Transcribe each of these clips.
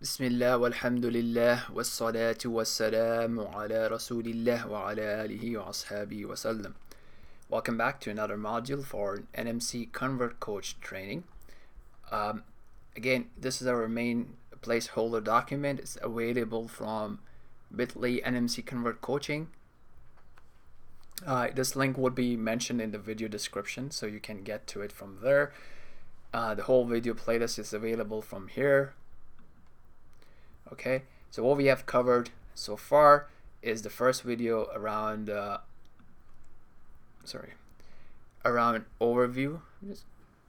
بسم الله والحمد لله والصلاة والسلام على رسول الله وعلى آله وأصحابه وسلم. Welcome back to another module for NMC Convert Coach training. Again, this is our main placeholder document. It's available from bit.ly NMC Convert Coaching. This link would be mentioned in the video description, so you can get to it from there. The whole video playlist is available from here. Okay, so what we have covered so far is the first video around around overview.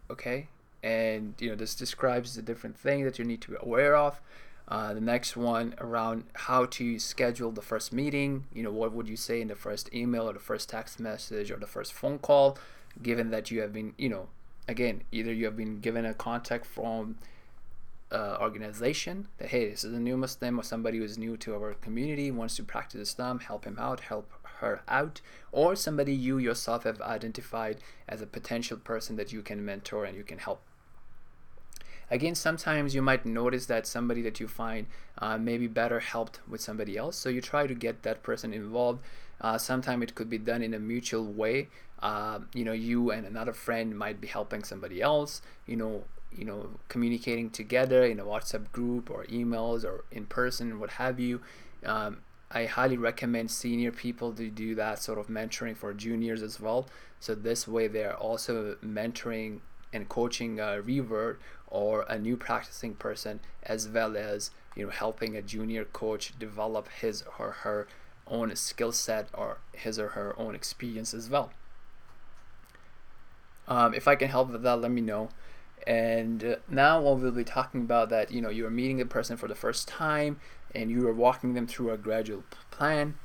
Okay, and this describes the different things that you need to be aware of. The next one around how to schedule the first meeting. What would you say in the first email or the first text message or the first phone call, given that you have been, again, either you have been given a contact from organization that, hey, this is a new Muslim or somebody who is new to our community, wants to practice Islam, help him out, help her out, or somebody you yourself have identified as a potential person that you can mentor and you can help. Again, sometimes you might notice that somebody that you find may be better helped with somebody else, so you try to get that person involved. Sometimes it could be done in a mutual way. You and another friend might be helping somebody else, communicating together in a WhatsApp group or emails or in person, what have you. I highly recommend senior people to do that sort of mentoring for juniors as well. So this way they are also mentoring and coaching a revert or a new practicing person, as well as helping a junior coach develop his or her own skill set or his or her own experience as well. If I can help with that, let me know. And now what we'll be talking about that you're meeting a person for the first time and you are walking them through a gradual plan,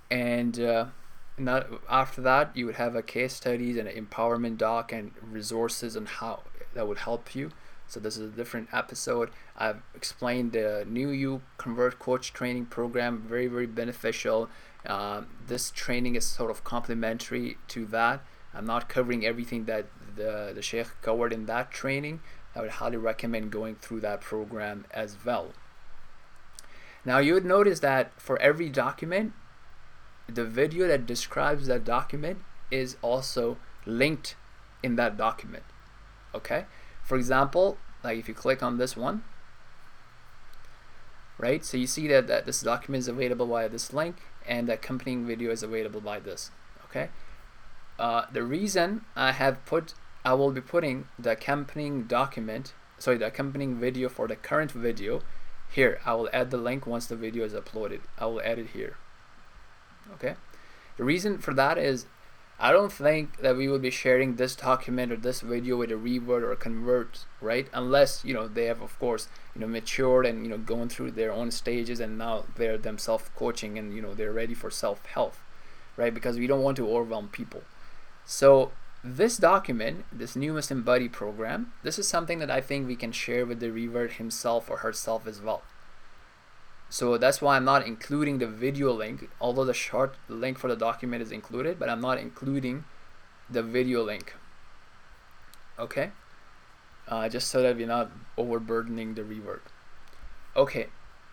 and after that you would have a case studies and an empowerment doc and resources and how that would help you. So this is a different episode. I've explained the new you convert coach training program, very, very beneficial. This training is sort of complementary to that. I'm not covering everything that the Sheikh covered in that training. I would highly recommend going through that program as well. Now you would notice that for every document, the video that describes that document is also linked in that document. Okay, for example, like if you click on this one, right, so you see that this document is available via this link and the accompanying video is available by this. Okay, the reason I will be putting the accompanying video for the current video here. I will add the link once the video is uploaded. I will add it here. Okay, the reason for that is I don't think that we will be sharing this document or this video with a revert or a convert, right? Unless they have, of course, matured and going through their own stages and now they're themselves coaching and they're ready for self-help, right? Because we don't want to overwhelm people. So this document, this new Muslim Buddy program, this is something that I think we can share with the revert himself or herself as well. So that's why I'm not including the video link, although the short link for the document is included, but I'm not including the video link. Okay, just so that we're not overburdening the revert. Okay,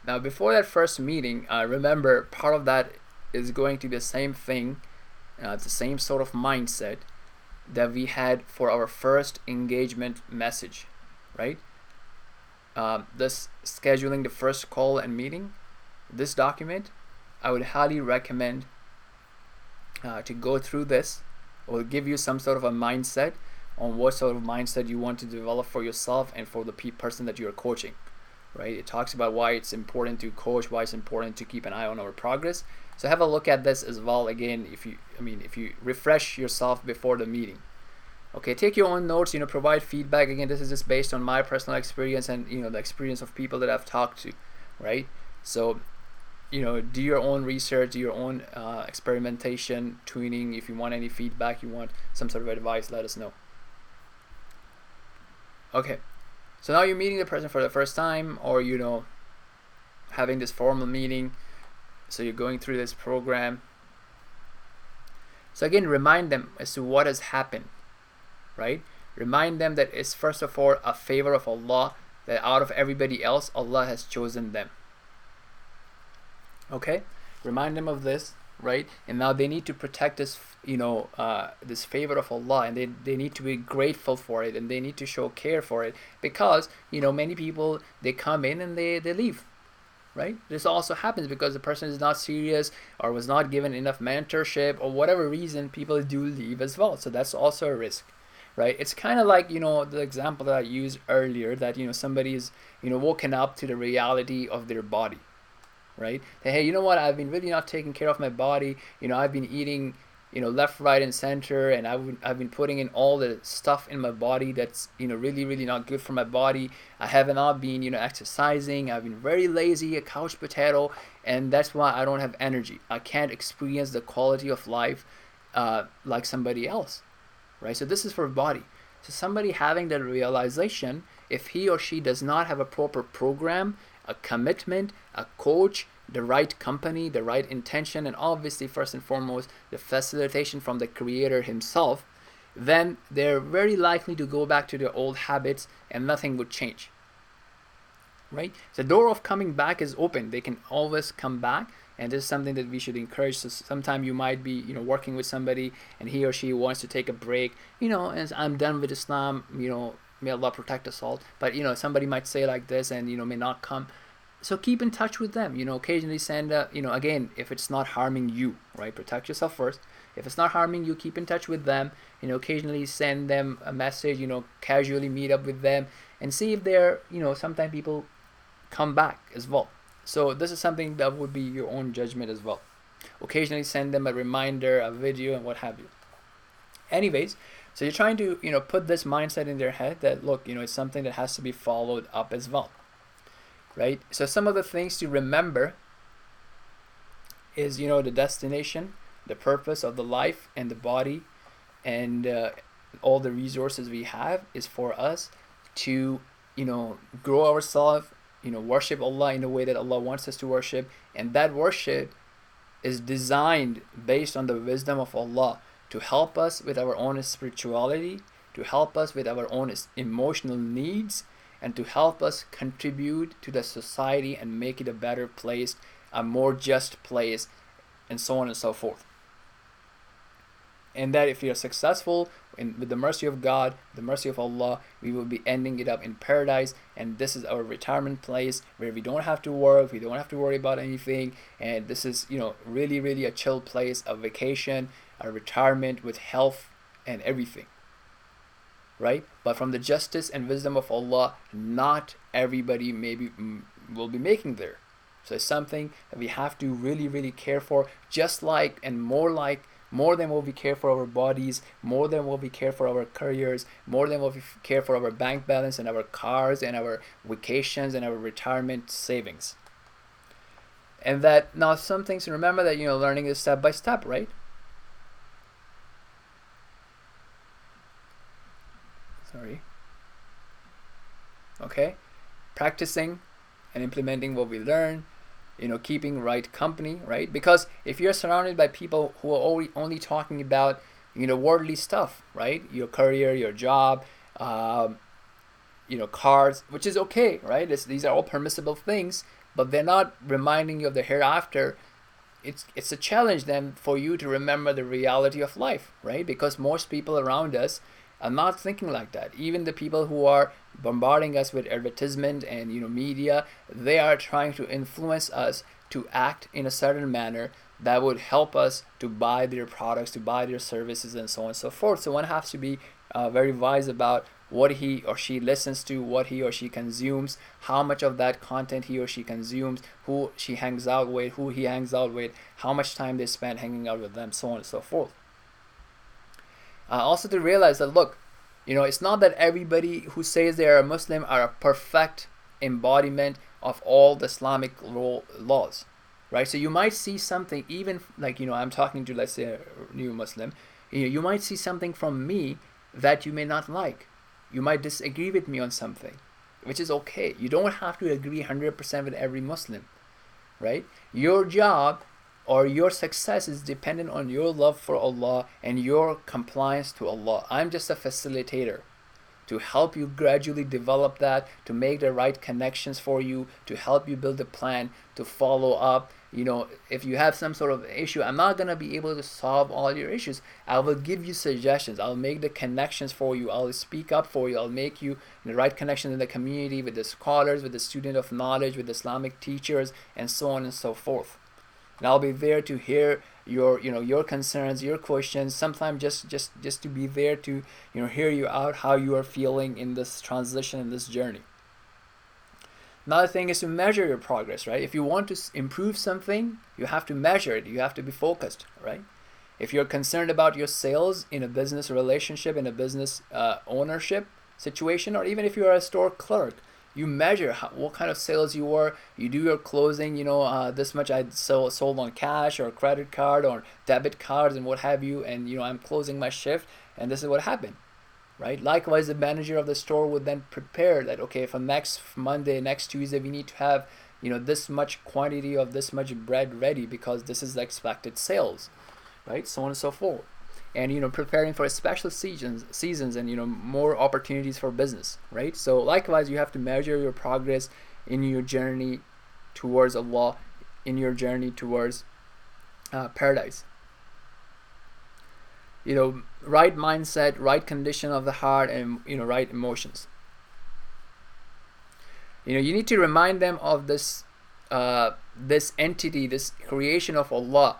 now before that first meeting, remember part of that is going to be the same thing. It's the same sort of mindset that we had for our first engagement message, right? This scheduling the first call and meeting, this document, I would highly recommend to go through this. It will give you some sort of a mindset on what sort of mindset you want to develop for yourself and for the person that you're coaching, right? It talks about why it's important to coach, why it's important to keep an eye on our progress. So have a look at this as well. Again, if you refresh yourself before the meeting. Okay, take your own notes, provide feedback. Again, this is just based on my personal experience and the experience of people that I've talked to, right? So do your own research, do your own experimentation, tuning. If you want any feedback, you want some sort of advice, let us know. Okay, so now you're meeting the person for the first time, or having this formal meeting. So you're going through this program. So again, remind them as to what has happened, right? Remind them that it's first of all a favor of Allah that out of everybody else, Allah has chosen them. Okay, remind them of this, right? And now they need to protect this, this favor of Allah, and they need to be grateful for it, and they need to show care for it, because many people, they come in and they leave, right? This also happens because the person is not serious or was not given enough mentorship, or whatever reason, people do leave as well. So that's also a risk, right? It's kind of like the example that I used earlier, that somebody is woken up to the reality of their body, right? That, hey, you know what, I've been really not taking care of my body. I've been eating left, right, and center, and I've been putting in all the stuff in my body that's really, really not good for my body. I have not been exercising. I've been very lazy, a couch potato, and that's why I don't have energy. I can't experience the quality of life like somebody else, right? So this is for body. So somebody having that realization, if he or she does not have a proper program, a commitment, a coach, the right company, the right intention, and obviously first and foremost the facilitation from the creator himself, then they're very likely to go back to their old habits and nothing would change, right? The door of coming back is open. They can always come back, and this is something that we should encourage. So sometime you might be working with somebody and he or she wants to take a break, and I'm done with Islam, may Allah protect us all, but somebody might say like this and may not come. So keep in touch with them, occasionally send again, if it's not harming you, right? Protect yourself first. If it's not harming you, keep in touch with them, occasionally send them a message, casually meet up with them and see if they're, sometimes people come back as well. So this is something that would be your own judgment as well. Occasionally send them a reminder, a video, and what have you. Anyways, so you're trying to put this mindset in their head that, look, it's something that has to be followed up as well, right? So some of the things to remember is the destination, the purpose of the life and the body, and all the resources we have is for us to grow ourselves, worship Allah in the way that Allah wants us to worship, and that worship is designed based on the wisdom of Allah, to help us with our own spirituality, to help us with our own emotional needs, and to help us contribute to the society and make it a better place, a more just place, and so on and so forth. And that if we are successful with the mercy of God, the mercy of Allah, we will be ending it up in paradise, and this is our retirement place where we don't have to work, we don't have to worry about anything, and this is really, really a chill place, a vacation, a retirement with health and everything, right? But from the justice and wisdom of Allah, not everybody will be making there. So it's something that we have to really, really care for, just like and more than what we care for our bodies, more than what we care for our careers, more than what we care for our bank balance and our cars and our vacations and our retirement savings. And that now some things to remember, that learning is step by step, right? Okay, practicing and implementing what we learn, keeping right company, right? Because if you're surrounded by people who are only talking about worldly stuff, right? Your career, your job, cars, which is okay, right? These are all permissible things, but they're not reminding you of the hereafter. It's a challenge then for you to remember the reality of life, right? Because most people around us are not thinking like that. Even the people who are bombarding us with advertisement and media, they are trying to influence us to act in a certain manner that would help us to buy their products, to buy their services, and so on and so forth. So one has to be very wise about what he or she listens to, what he or she consumes, how much of that content he or she consumes, who she hangs out with, who he hangs out with, how much time they spend hanging out with them, so on and so forth. Also to realize that, look, it's not that everybody who says they are a Muslim are a perfect embodiment of all the Islamic laws, right? So you might see something, even like, I'm talking to, let's say, a new Muslim, you might see something from me that you may not like. You might disagree with me on something, which is okay. You don't have to agree 100% with every Muslim, right? Your job or your success is dependent on your love for Allah and your compliance to Allah. I'm just a facilitator. to help you gradually develop that, to make the right connections for you, to help you build a plan, to follow up. If you have some sort of issue, I'm not going to be able to solve all your issues. I will give you suggestions. I'll make the connections for you. I'll speak up for you. I'll make you the right connections in the community, with the scholars, with the student of knowledge, with Islamic teachers, and so on and so forth. And I'll be there to hear your concerns, your questions. Sometimes just to be there to hear you out, how you are feeling in this transition, in this journey. Another thing is to measure your progress, right? If you want to improve something, you have to measure it. You have to be focused, right? If you're concerned about your sales in a business relationship, in a business ownership situation, or even if you are a store clerk, you measure what kind of sales you are. You do your closing, this much I sold on cash or credit card or debit cards and what have you, and I'm closing my shift and this is what happened. Right? Likewise, the manager of the store would then prepare that, okay, for next Monday, next Tuesday, we need to have, this much quantity of this much bread ready because this is the expected sales, right? So on and so forth. And, preparing for special seasons and, more opportunities for business, right? So likewise, you have to measure your progress in your journey towards Allah, in your journey towards paradise. Right mindset, right condition of the heart, and right emotions. You need to remind them of this this entity, this creation of Allah,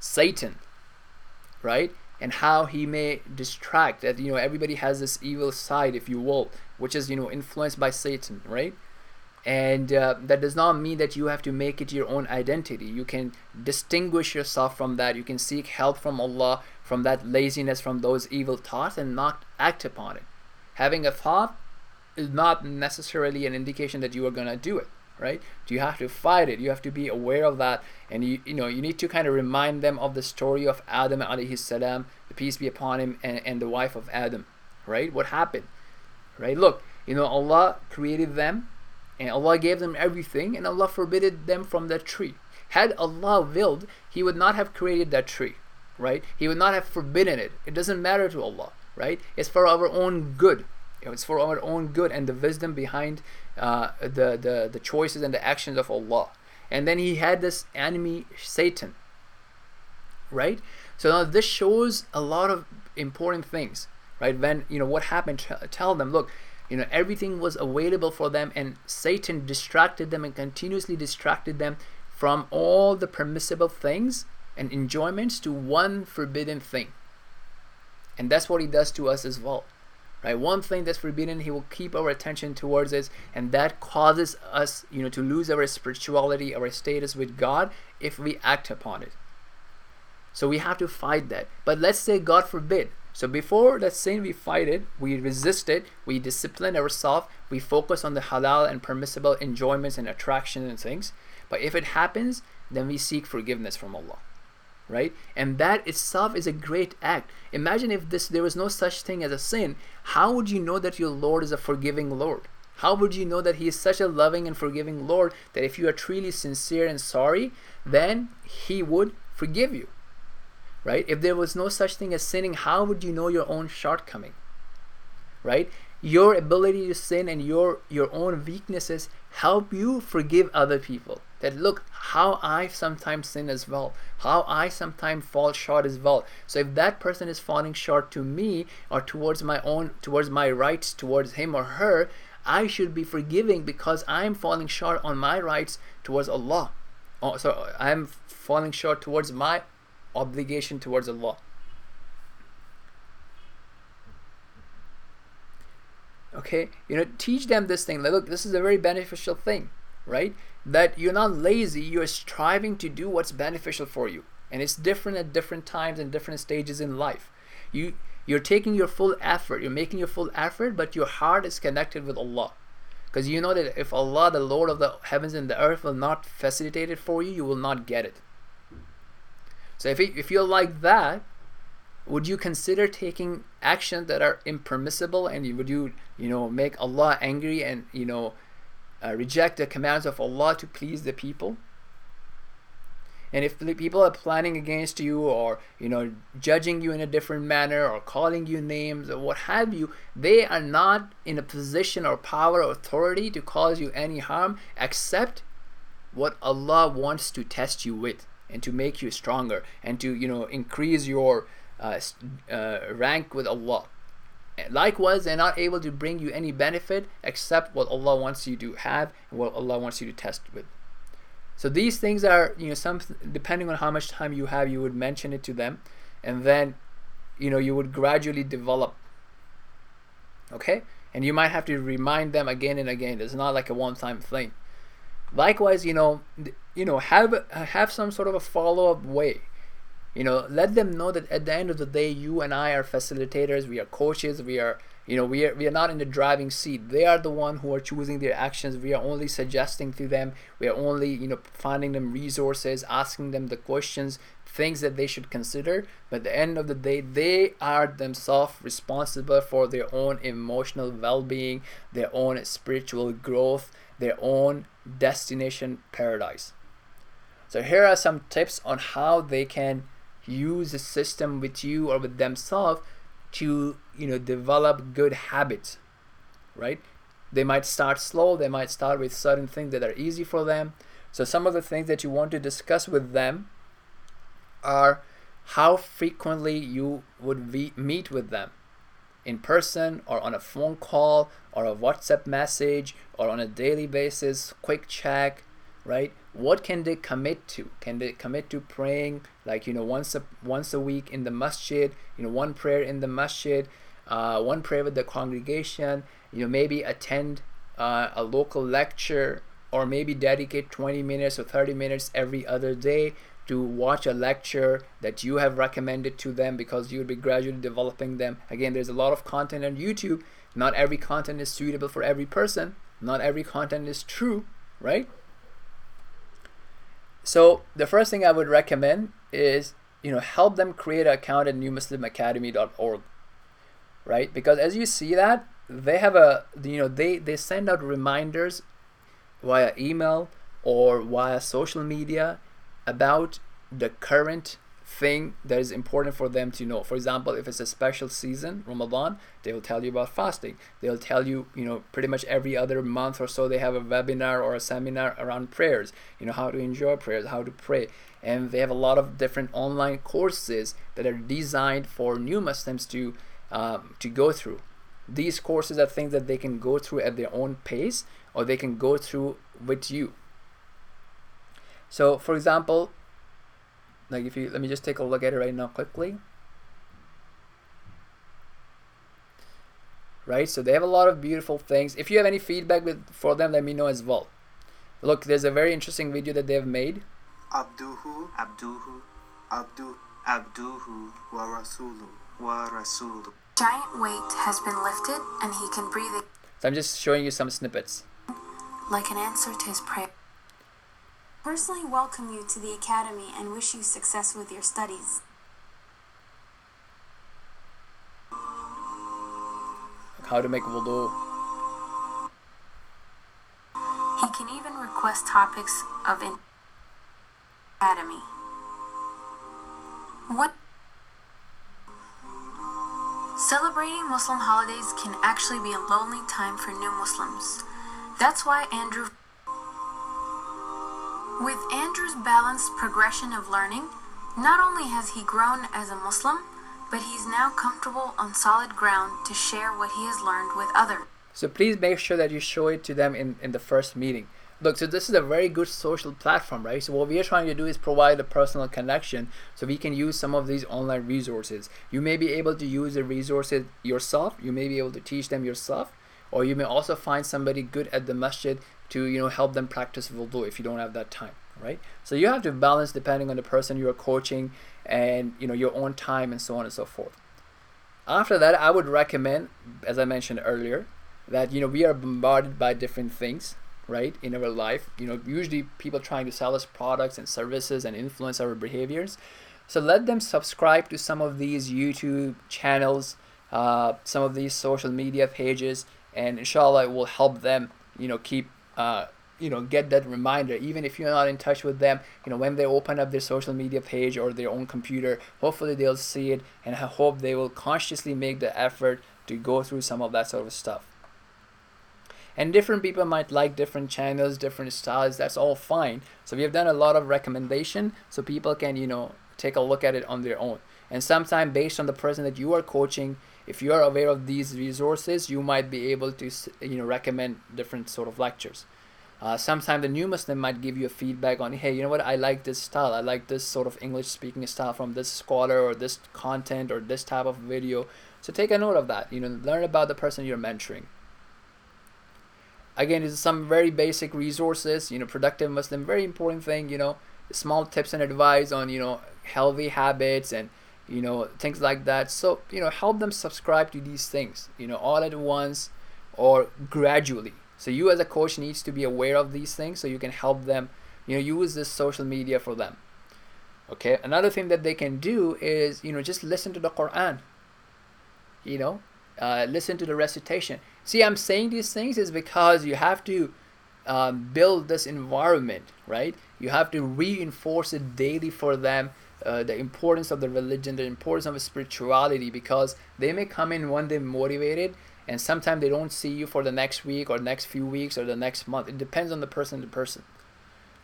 Satan, right? And how he may distract. That everybody has this evil side, if you will, which is influenced by Satan, right? And that does not mean that you have to make it your own identity. You can distinguish yourself from that. You can seek help from Allah, from that laziness, from those evil thoughts, and not act upon it. Having a thought is not necessarily an indication that you are going to do it, right? You have to fight it. You have to be aware of that. And you need to kind of remind them of the story of Adam alayhi salam, the peace be upon him, and the wife of Adam, right? What happened, right? Look, Allah created them, and Allah gave them everything, and Allah forbidden them from that tree. Had Allah willed, He would not have created that tree, right? He would not have forbidden it. It doesn't matter to Allah, right? It's for our own good. It's for our own good and the wisdom behind the choices and the actions of Allah. And then He had this enemy, Satan, right? So now this shows a lot of important things, right? When what happened, tell them, look, everything was available for them, and Satan distracted them and continuously distracted them from all the permissible things and enjoyments to one forbidden thing. And that's what he does to us as well, right? One thing that's forbidden, he will keep our attention towards it, and that causes us to lose our spirituality, our status with God, if we act upon it. So we have to fight that. But let's say God forbid, so before that sin, we fight it, we resist it, we discipline ourselves, we focus on the halal and permissible enjoyments and attraction and things. But if it happens, then we seek forgiveness from Allah, right? And that itself is a great act. Imagine if there was no such thing as a sin. How would you know that your Lord is a forgiving Lord? How would you know that He is such a loving and forgiving Lord that if you are truly sincere and sorry, then He would forgive you? Right? If there was no such thing as sinning, how would you know your own shortcoming? Right? Your ability to sin and your own weaknesses help you forgive other people. That look how I sometimes sin as well, how I sometimes fall short as well. So if that person is falling short to me or towards my rights, towards him or her, I should be forgiving because I'm falling short on my rights towards Allah. So I'm falling short towards my obligation towards Allah. Okay, teach them this thing. Like, look, this is a very beneficial thing, right? That you're not lazy, you're striving to do what's beneficial for you. And it's different at different times and different stages in life. You're taking your full effort, you're making your full effort, but your heart is connected with Allah. Because you know that if Allah, the Lord of the heavens and the earth, will not facilitate it for you, you will not get it. So if you're like that, would you consider taking actions that are impermissible, and would you make Allah angry and reject the commands of Allah to please the people? And if people are planning against you, or judging you in a different manner, or calling you names or what have you, they are not in a position or power or authority to cause you any harm, except what Allah wants to test you with, and to make you stronger, and to increase your rank with Allah. Likewise, they're not able to bring you any benefit except what Allah wants you to have and what Allah wants you to test with. So these things are, some, depending on how much time you have, you would mention it to them, and then you would gradually develop. Okay, and you might have to remind them again and again. It's not like a one-time thing. Likewise, have some sort of a follow-up way. Let them know that at the end of the day, you and I are facilitators, we are coaches, we are not in the driving seat. They are the one who are choosing their actions. We are only suggesting to them. We are only finding them resources, asking them the questions, things that they should consider. But at the end of the day, they are themselves responsible for their own emotional well-being, their own spiritual growth, their own destination paradise. So here are some tips on how they can use the system with you or with themselves to develop good habits, right? They might start slow. They might start with certain things that are easy for them. So some of the things that you want to discuss with them are how frequently you would meet with them, in person or on a phone call or a WhatsApp message or on a daily basis, quick check, right? What can they commit to? Can they commit to praying once a week in the masjid, one prayer in the masjid, one prayer with the congregation, maybe attend a local lecture, or maybe dedicate 20 minutes or 30 minutes every other day to watch a lecture that you have recommended to them, because you would be gradually developing them. Again, there's a lot of content on YouTube. Not every content is suitable for every person. Not every content is true, right? So the first thing I would recommend is help them create an account at newmuslimacademy.org, right? Because as you see that they have they send out reminders via email or via social media about the current thing that is important for them to know. For example, if it's a special season, Ramadan, they will tell you about fasting. They'll tell you, pretty much every other month or so they have a webinar or a seminar around prayers, how to enjoy prayers, how to pray. And they have a lot of different online courses that are designed for new Muslims to go through. These courses are things that they can go through at their own pace, or they can go through with you. So for example, let me just take a look at it right now quickly. Right, so they have a lot of beautiful things. If you have any feedback for them, let me know as well. Look, there's a very interesting video that they have made. Abduhu wa rasuluhu. Giant weight has been lifted and he can breathe So I'm just showing you some snippets. like an answer to his prayer. Personally welcome you to the Academy and wish you success with your studies. How to make wudu. He can even request topics of Academy. What? Celebrating Muslim holidays can actually be a lonely time for new Muslims. That's why With Andrew's balanced progression of learning, not only has he grown as a Muslim, but he's now comfortable on solid ground to share what he has learned with others. So please make sure that you show it to them in the first meeting. Look, so this is a very good social platform, right? So what we are trying to do is provide a personal connection so we can use some of these online resources. You may be able to use the resources yourself. You may be able to teach them yourself. Or you may also find somebody good at the masjid to help them practice wudu if you don't have that time, right? So you have to balance depending on the person you are coaching and your own time and so on and so forth. After that, I would recommend, as I mentioned earlier, that we are bombarded by different things, right, in our life. Usually people trying to sell us products and services and influence our behaviors. So let them subscribe to some of these YouTube channels, some of these social media pages, and inshallah it will help them keep get that reminder, even if you're not in touch with them. When they open up their social media page or their own computer, hopefully they'll see it, and I hope they will consciously make the effort to go through some of that sort of stuff. And different people might like different channels, different styles. That's all fine. So we have done a lot of recommendation so people can take a look at it on their own. And sometimes based on the person that you are coaching, if you are aware of these resources, you might be able to recommend different sort of lectures. Sometimes the new Muslim might give you a feedback on, hey, you know what, I like this style, I like this sort of English speaking style from this scholar, or this content, or this type of video. So take a note of that. Learn about the person you're mentoring. Again, this is some very basic resources. Productive Muslim, very important thing. Small tips and advice on healthy habits and things like that. So help them subscribe to these things all at once or gradually. So you as a coach needs to be aware of these things so you can help them use this social media for them. Okay, another thing that they can do is just listen to the Quran. Listen to the recitation. See, I'm saying these things is because you have to build this environment, right? You have to reinforce it daily for them, the importance of the religion, the importance of spirituality, because they may come in one day motivated, and sometimes they don't see you for the next week or next few weeks or the next month. It depends on the person to person.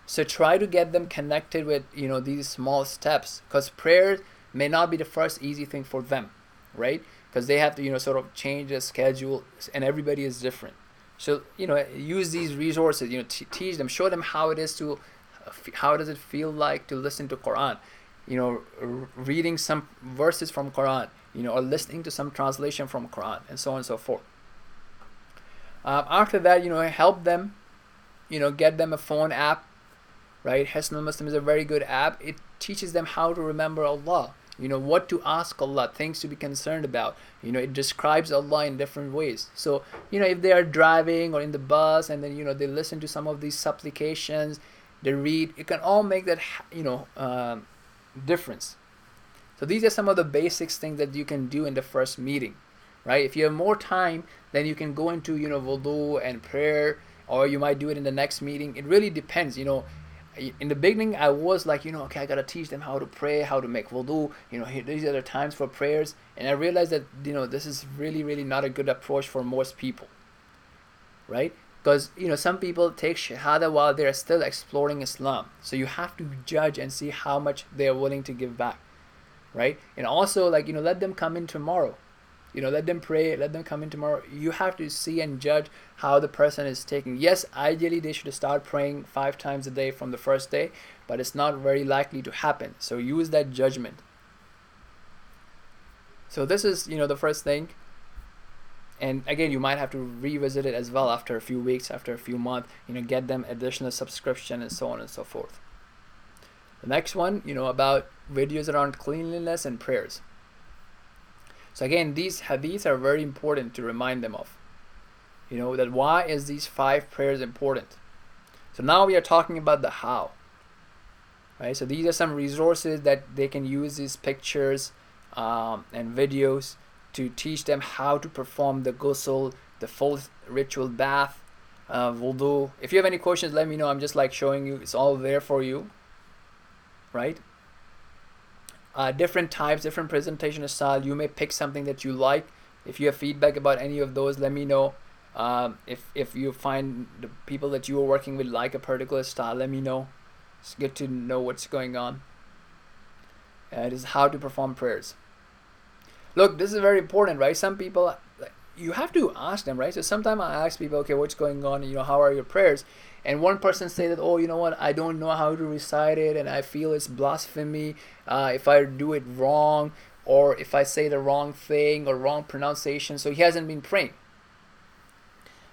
So try to get them connected with these small steps, because prayer may not be the first easy thing for them, right? Because they have to sort of change the schedule, and everybody is different. So use these resources, teach them, show them how does it feel like to listen to Quran, reading some verses from Quran, or listening to some translation from Quran, and so on and so forth. After that, help them, get them a phone app, right? Hisnul Muslim is a very good app. It teaches them how to remember Allah, what to ask Allah, things to be concerned about. It describes Allah in different ways. So if they are driving or in the bus, and then they listen to some of these supplications, they read, it can all make that difference. So these are some of the basics things that you can do in the first meeting, right? If you have more time, then you can go into wudu and prayer, or you might do it in the next meeting. It really depends. In the beginning, I was like, okay, I gotta teach them how to pray, how to make wudu. These are the times for prayers, and I realized that this is really, really not a good approach for most people, right? Because some people take shahada while they're still exploring Islam. So you have to judge and see how much they're willing to give back, right? And also, let them come in tomorrow. Let them pray, let them come in tomorrow. You have to see and judge how the person is taking. Yes, ideally they should start praying 5 times a day from the first day, but it's not very likely to happen. So use that judgment. So this is the first thing. And again, you might have to revisit it as well after a few weeks, after a few months, get them additional subscription, and so on and so forth. The next one, about videos around cleanliness and prayers. So again, these hadiths are very important to remind them of. That why is these 5 prayers important? So now we are talking about the how. Right? So these are some resources that they can use, these pictures and videos, to teach them how to perform the ghusl, the full ritual bath, wudu. If you have any questions, let me know. I'm just showing you. It's all there for you. Right? Different types, different presentation style. You may pick something that you like. If you have feedback about any of those, let me know. If you find the people that you are working with like a particular style, let me know. It's good to know what's going on. It is how to perform prayers. Look, this is very important, right? Some people, you have to ask them, right? So sometimes I ask people, okay, what's going on? How are your prayers? And one person say that, oh, you know what, I don't know how to recite it, and I feel it's blasphemy if I do it wrong, or if I say the wrong thing or wrong pronunciation. So he hasn't been praying,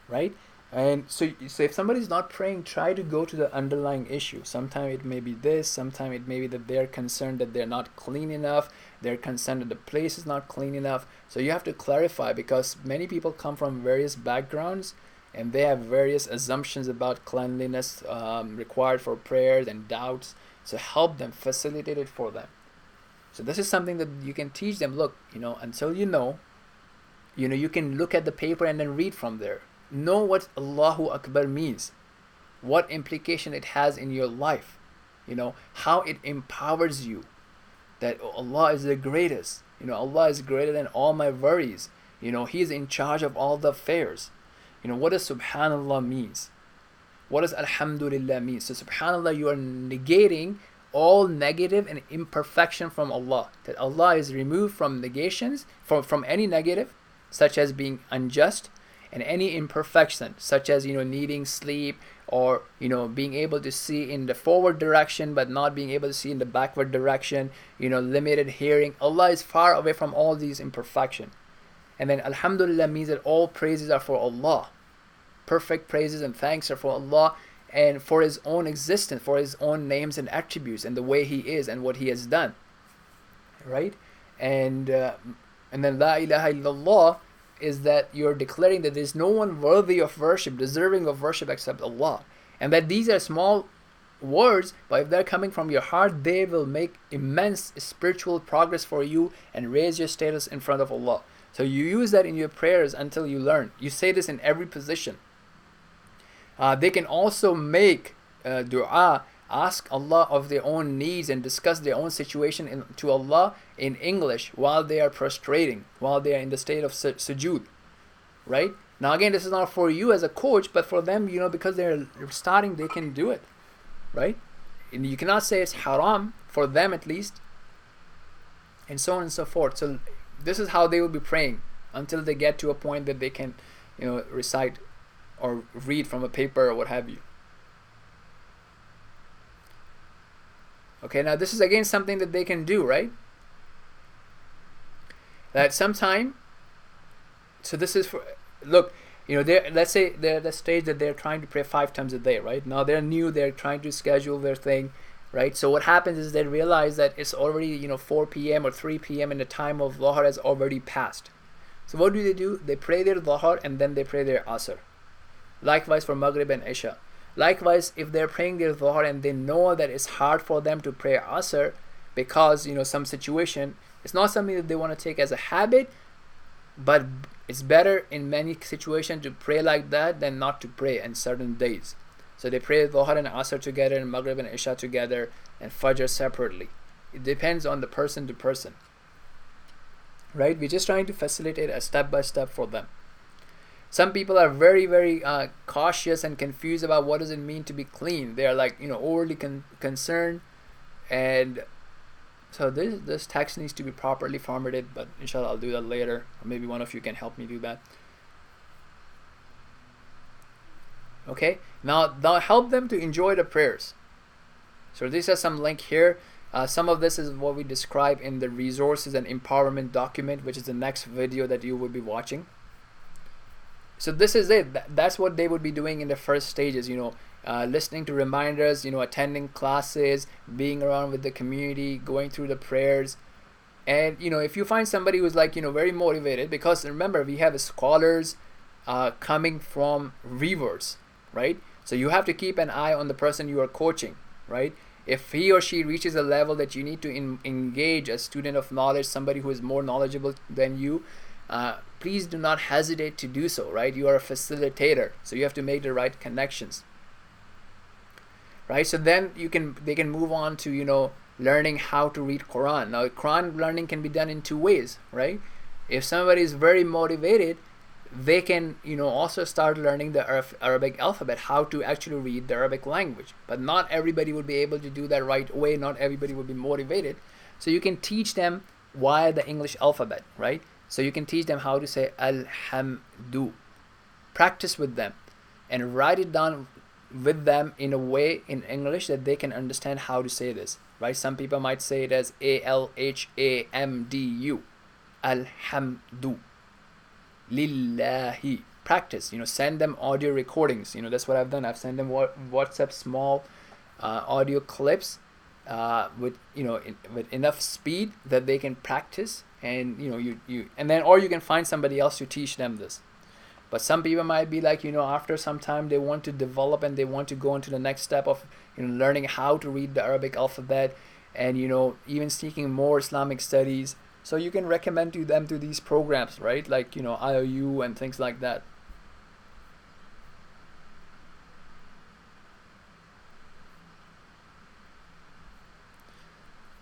right? And so if somebody's not praying, try to go to the underlying issue. Sometimes it may be this, sometimes it may be that they're concerned that they're not clean enough, they're concerned that the place is not clean enough. So you have to clarify, because many people come from various backgrounds, and they have various assumptions about cleanliness required for prayers and doubts. So help them, facilitate it for them. So this is something that you can teach them. Look, until you can look at the paper and then read from there. Know what Allahu Akbar means. what implication it has in your life, how it empowers you, that Allah is the greatest, Allah is greater than all my worries, He is in charge of all the affairs. What does Subhanallah means? What does Alhamdulillah mean? So Subhanallah, you are negating all negative and imperfection from Allah. That Allah is removed from negations, from any negative, such as being unjust, and any imperfection, such as needing sleep, or being able to see in the forward direction but not being able to see in the backward direction, limited hearing. Allah is far away from all these imperfection. And then Alhamdulillah means that all praises are for Allah. Perfect praises and thanks are for Allah and for His own existence, for His own names and attributes and the way He is and what He has done, right? And then La ilaha illallah is that you're declaring that there's no one worthy of worship, deserving of worship except Allah, and that these are small words, but if they're coming from your heart, they will make immense spiritual progress for you and raise your status in front of Allah. So you use that in your prayers until you learn. You say this in every position. They can also make dua, ask Allah of their own needs and discuss their own situation to Allah in English while they are prostrating, while they are in the state of sujood, right? Now again, this is not for you as a coach, but for them, because they're starting, they can do it, right? And you cannot say it's haram, for them at least, and so on and so forth. So this is how they will be praying until they get to a point that they can, recite or read from a paper or what have you. Okay, now this is again something that they can do, right? That sometime, so this is for, look, let's say they're at the stage that they're trying to pray 5 times a day, right? Now they're new, they're trying to schedule their thing, right? So what happens is they realize that it's already 4 p.m. or 3 p.m. and the time of Dhuhr has already passed. So what do? They pray their Dhuhr and then they pray their Asr. Likewise for Maghrib and Isha. Likewise, if they're praying their Dhuhr and they know that it's hard for them to pray Asr because some situation, it's not something that they want to take as a habit, but it's better in many situations to pray like that than not to pray in certain days. So they pray Dhuhr and Asr together and Maghrib and Isha together and Fajr separately. It depends on the person to person, right? We're just trying to facilitate a step by step for them. Some people are very, very cautious and confused about what does it mean to be clean. They are like, overly concerned, and so this text needs to be properly formatted. But inshallah, I'll do that later, or maybe one of you can help me do that. Okay, now help them to enjoy the prayers. So this has some link here. Some of this is what we describe in the resources and empowerment document, which is the next video that you will be watching. So this is it. That's what they would be doing in the first stages, listening to reminders, attending classes, being around with the community, going through the prayers. And, if you find somebody who's like, very motivated, because remember, we have scholars coming from reverse, right? So you have to keep an eye on the person you are coaching, right? If he or she reaches a level that you need to engage a student of knowledge, somebody who is more knowledgeable than you, please do not hesitate to do so, right? You are a facilitator, so you have to make the right connections, right? So then they can move on to learning how to read Quran. Now Quran learning can be done in 2 ways, right? If somebody is very motivated, they can also start learning the Arabic alphabet, how to actually read the Arabic language. But not everybody would be able to do that right away. Not everybody would be motivated, so you can teach them via the English alphabet, right? So you can teach them how to say Alhamdu. Practice with them and write it down with them in a way in English that they can understand how to say this, right? Some people might say it as Alhamdu. Alhamdu. Lillahi. Practice, send them audio recordings. That's what I've done. I've sent them WhatsApp small audio clips with with enough speed that they can practice. And or you can find somebody else to teach them this. But some people might be like, after some time they want to develop and they want to go into the next step of learning how to read the Arabic alphabet and even seeking more Islamic studies. So you can recommend to them to these programs, right? Like IOU and things like that.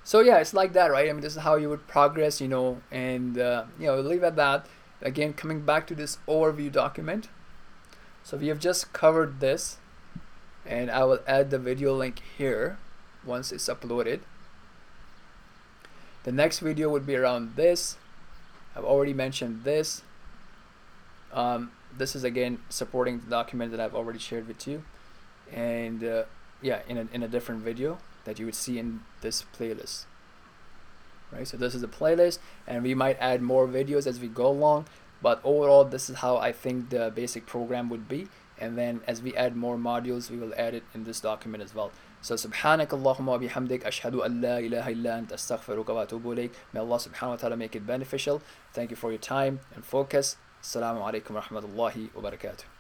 So yeah, it's like that, right? I mean, this is how you would progress, you know, and you know, leave at that. Again, coming back to this overview document. So we have just covered this, and I will add the video link here once it's uploaded. The next video would be around this. I've already mentioned this. This is again supporting the document that I've already shared with you, and yeah, in a different video that you would see in this playlist. Right, so this is a playlist, and we might add more videos as we go along, but overall this is how I think the basic program would be, and then as we add more modules we will add it in this document as well. So subhanak Allahumma wa bihamdik ashhadu an la ilaha illa anta astaghfiruka wa atubu ilayk. May Allah subhanahu wa ta'ala make it beneficial. Thank you for your time and focus. Assalamu alaikum wa rahmatullahi wa barakatuh.